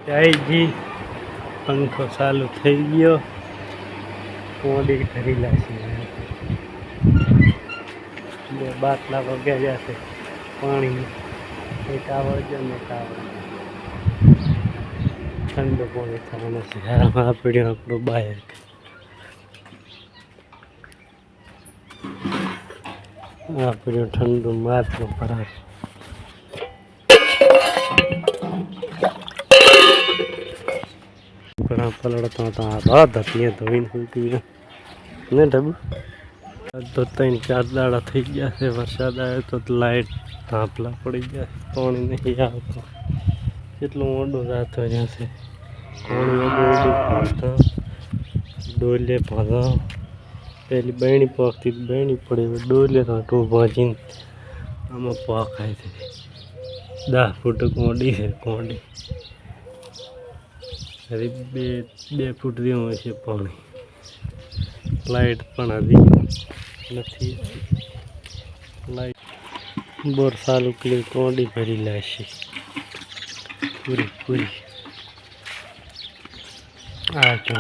જયજી પંખો ચાલુ થઈ ગયો કોડી કરી લાશે બે બાટલા વગ્યા જશે પાણી એક આવડજો ને એક આવડજો ઠંડુ પાણી થવાનું છે આમાં પડ્યું આપણું બાયક આ પડ્યું ઠંડુ માથું ભરાય ઘણા પલળતા હતા રાત હતી ધોઈને ફૂલતી ને ઢબુ તો 3-4 દાડા થઈ ગયા છે વરસાદ આવ્યો તો લાઇટ ધાપલા પડી ગયા પાણી નહીં આવતું કેટલું મોડું રાત રહ્યા છે પાણી ભાગતા ડોલે ભાગા પેલી બહેણી પાકતી બહેણી પડી ડોલે તો ભાજીને આમાં પાકાય છે 10 ફૂટ કોંડી છે કોંડી હજી 2 ફૂટ જેવું હોય છે પાણી લાઇટ પણ હજી નથી લાઇટ બોર ચાલુ કરી કોંડી ભરી લેશે પૂરી આ જો